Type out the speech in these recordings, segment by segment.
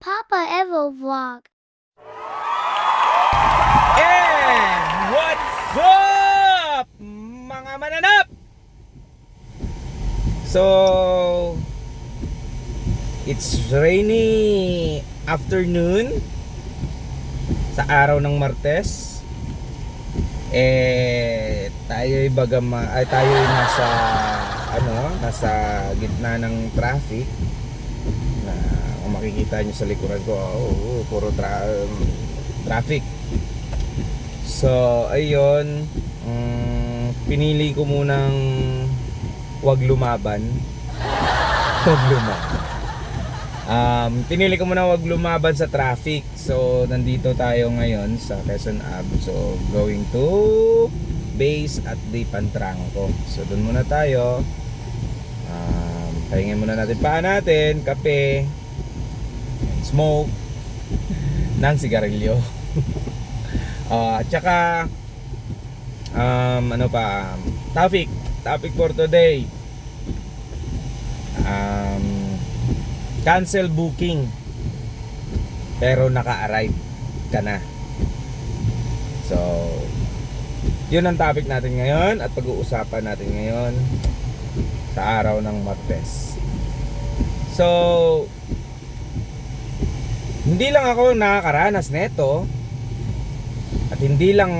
Papa Evo Vlog. And what's up, mga mananap? So, it's rainy afternoon sa araw ng Martes. Tayo'y nasa gitna ng traffic. Na kung makikita nyo sa likuran ko, puro traffic. So, ayun, pinili ko munang wag lumaban. Pinili ko muna wag lumaban sa traffic. So, nandito tayo ngayon sa Quezon Ave. So, going to base at the Pantranco. So, doon muna tayo. Pahingin muna natin paa natin, kape, and smoke ng sigarilyo. At saka topic for today, cancel booking pero naka-arrive ka na. So, yun ang topic natin ngayon at pag-uusapan natin ngayon sa araw ng Martes. So, hindi lang ako nakakaranas neto, at hindi lang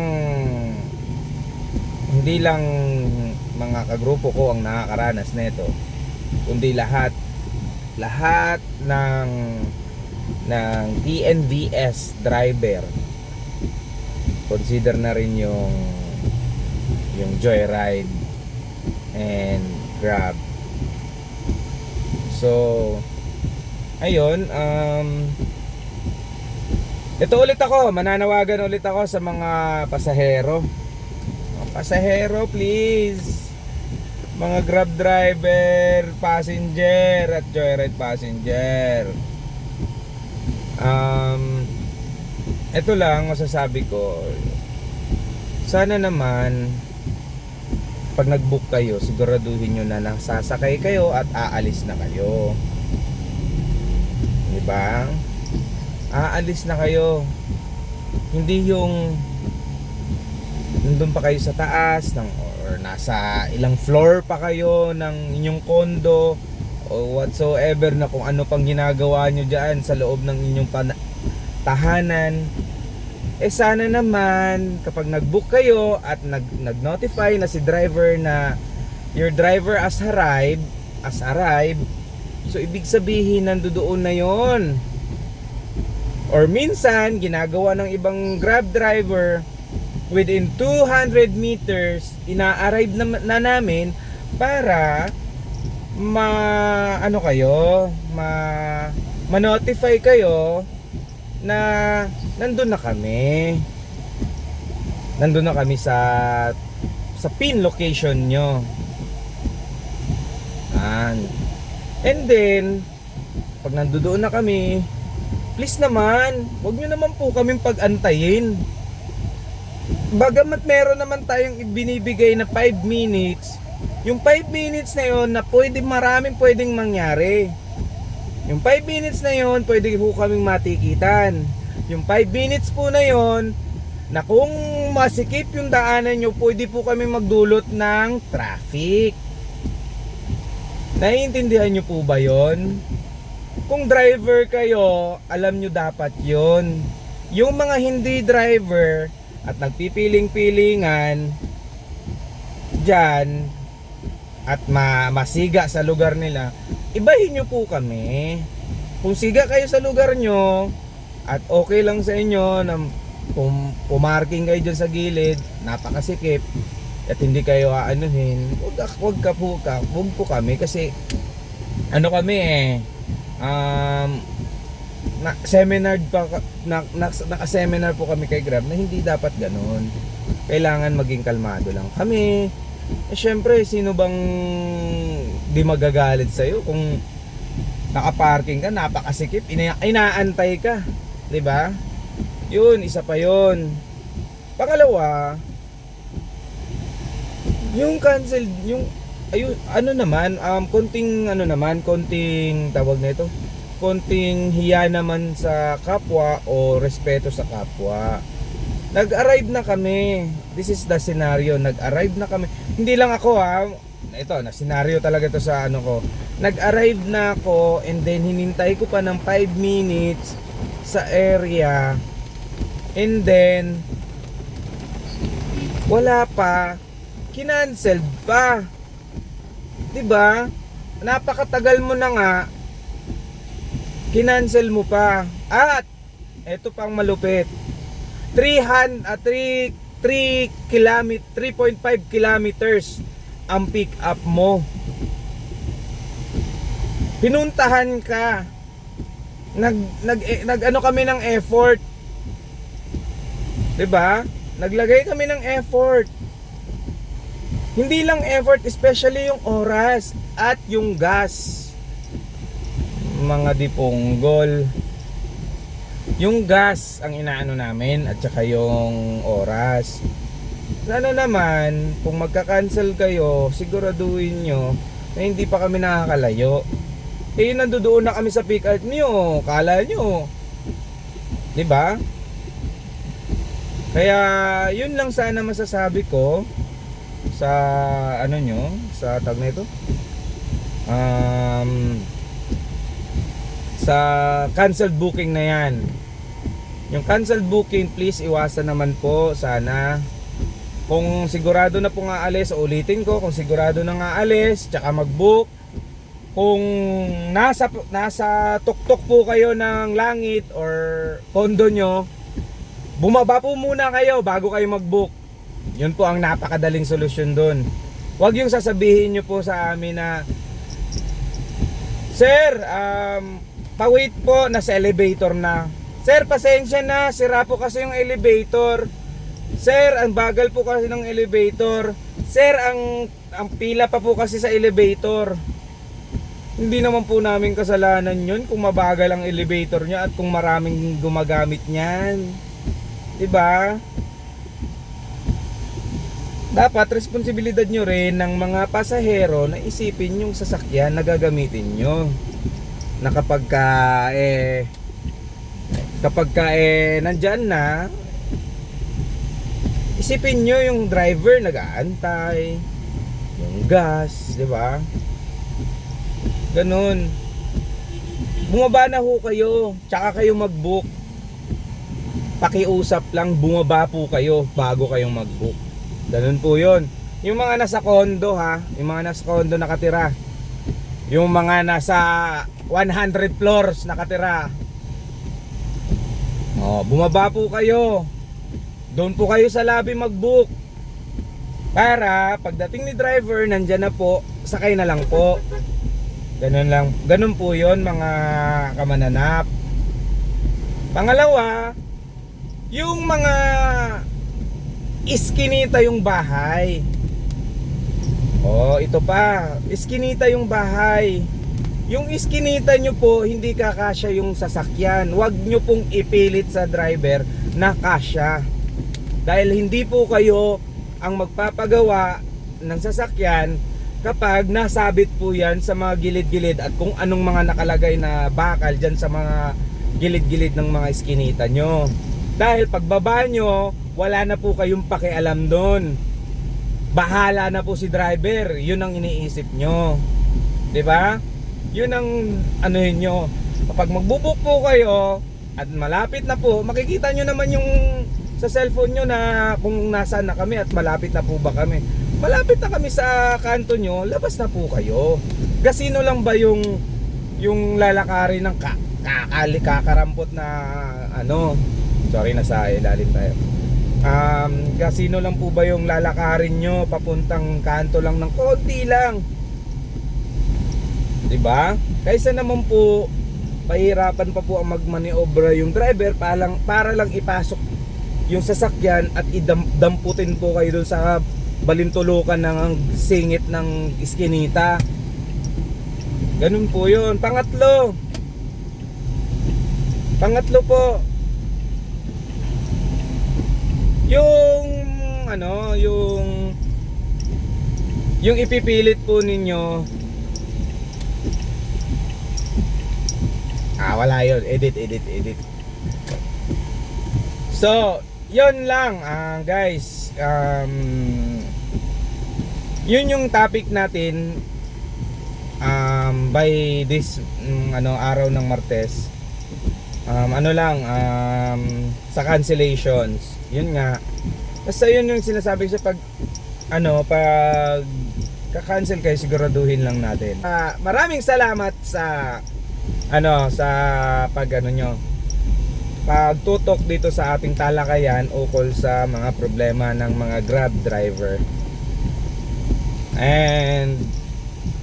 mga kagrupo ko ang nakakaranas nito, kundi lahat ng TNVS driver. Consider na rin yung Joyride and Grab. So, ayun, ito ulit ako, mananawagan ulit ako sa mga pasahero. Mga pasahero, please. Mga Grab driver, passenger at Joyride passenger. Ito lang masasabi ko. Sana naman pag nag-book kayo, siguraduhin nyo na sasakay kayo at aalis na kayo. Diba? Aalis na kayo. Hindi yung nandun pa kayo sa taas or nasa ilang floor pa kayo ng inyong kondo o whatsoever na kung ano pang ginagawa nyo dyan sa loob ng inyong tahanan. Sana naman kapag nag-book kayo at nag-notify na si driver na your driver has arrived, so ibig sabihin nandoon na yon. Or minsan ginagawa ng ibang Grab driver, within 200 meters ina-arrive na namin para ma-notify kayo na nandun na kami sa pin location nyo. And then pag nandoon na kami, please naman, wag nyo naman po kaming pag-antayin. Bagamat meron naman tayong ibinibigay na 5 minutes, yung 5 minutes na yon na maraming pwedeng mangyari. Yung 5 minutes na yon pwede po kaming matikitan. Yung 5 minutes po na yon na kung masikip yung daanan nyo, pwede po kami magdulot ng traffic. Naiintindihan nyo po ba yon? Kung driver kayo, alam nyo dapat yon. Yung mga hindi driver at nagpipiling-pilingan dyan at masiga sa lugar nila, ibahin nyo po kami. Kung siga kayo sa lugar nyo at okay lang sa inyo na pumarking kayo dyan sa gilid, napakasikip at hindi kayo aanuhin, wag po kami kasi naka-seminar po kami kay Grab na hindi dapat ganun. Kailangan maging kalmado lang kami. Syempre, sino bang di magagalit sa'yo kung nakaparking ka, napakasikip, inaantay ka, 'di ba? Yun, isa pa yun. Pangalawa, yung cancel, konting tawag na ito, konting hiya naman sa kapwa o respeto sa kapwa. Nag-arrive na kami. This is the scenario. Nag-arrive na kami. Hindi lang ako ha. Ito, na scenario talaga to sa ano ko. Nag-arrive na ako and then hinintay ko pa ng 5 minutes sa area. And then wala pa. Kinancelled pa. 'Di ba? Napakatagal mo na nga. Kinancel mo pa. At eto pang malupit. 3 3.5 kilometers ang pick up mo. Pinuntahan ka. Nag ano kami ng effort. 'Di ba? Naglagay kami ng effort. Hindi lang effort, especially yung oras at yung gas. Mga diponggol. Yung gas ang inaano namin at saka yung oras. Sana naman kung magka-cancel kayo, siguraduhin nyo na hindi pa kami nakakalayo. Eh nandoon na kami sa pick up nyo, kala nyo, 'di ba? Kaya yun lang sana masasabi ko sa ano nyo, sa tag na ito, sa canceled booking na yan. Yung canceled booking, please iwasan naman po sana. Kung sigurado na po nga alis, ulitin ko, kung sigurado na nga alis, tsaka mag-book. Kung nasa tuktok po kayo ng langit or kondo nyo, bumaba po muna kayo bago kayo mag-book. Yun po ang napakadaling solusyon doon. Huwag yung sasabihin nyo po sa amin na, Sir, pa-wait po, nasa elevator na. Sir, pasensya na, sira po kasi yung elevator. Sir, ang bagal po kasi ng elevator. Sir, ang pila pa po kasi sa elevator. Hindi naman po namin kasalanan yun kung mabagal ang elevator niya at kung maraming gumagamit niyan. 'Di ba? Dapat responsibilidad nyo rin ng mga pasahero na isipin yung sasakyan na gagamitin nyo. Na kapag ka nandyan na, isipin nyo yung driver nag-aantay, yung gas, di ba? Ganun. Bumaba na ho kayo, tsaka kayo mag-book. Pakiusap lang, bumaba po kayo bago kayong mag-book. Ganun po yun. Yung mga nasa condo ha, yung mga nasa condo nakatira, yung mga nasa 100 floors nakatira, bumaba po kayo. Doon po kayo sa lobby mag-book. Para pagdating ni driver, nandyan na po, sakay na lang po. Ganun lang. Ganun po yun mga kamananap. Pangalawa, yung mga iskinita yung bahay. Ito pa, iskinita yung bahay. Yung iskinita nyo po, hindi kakasya yung sasakyan. Huwag nyo pong ipilit sa driver na kasya. Dahil hindi po kayo ang magpapagawa ng sasakyan kapag nasabit po yan sa mga gilid-gilid at kung anong mga nakalagay na bakal dyan sa mga gilid-gilid ng mga iskinita nyo. Dahil pagbaba nyo, wala na po kayong pakialam doon. Bahala na po si driver. Yun ang iniisip nyo. 'Di ba? Yun ang ano nyo. Kapag magbubuk po kayo at malapit na po, makikita nyo naman yung sa cellphone nyo na kung nasaan na kami at malapit na po ba kami. Malapit na kami sa kanto nyo, labas na po kayo. Gasino lang ba yung lalakarin ng kakarampot na ano, sorry, nasa ilalim tayo. Gasino lang po ba yung lalakarin nyo papuntang kanto lang ng konti lang, 'di ba? Kaysa naman po pahirapan pa po ang magmaniobra yung driver para lang ipasok yung sasakyan at idamputin po kayo doon sa balintulukan ng singit ng iskinita. Ganun po yun. Pangatlo po, yung ano, yung ipipilit po ninyo Wala yun. Edit. So, yun lang guys. Yun yung topic natin by this araw ng Martes. Sa cancellations. Yun nga. Basta yun yung sinasabi ko sa pag ka-cancel kayo, siguraduhin lang natin. Maraming salamat sa pagtutok dito sa ating talakayan ukol sa mga problema ng mga Grab driver. And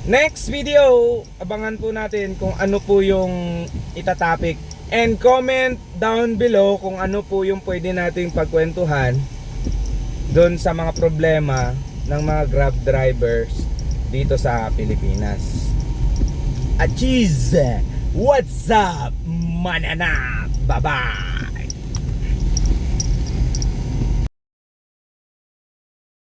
next video, abangan po natin kung ano po yung itatopic, and comment down below kung ano po yung pwede nating pagkwentuhan doon sa mga problema ng mga Grab drivers dito sa Pilipinas. Cheese! What's up, manana? Bye-bye!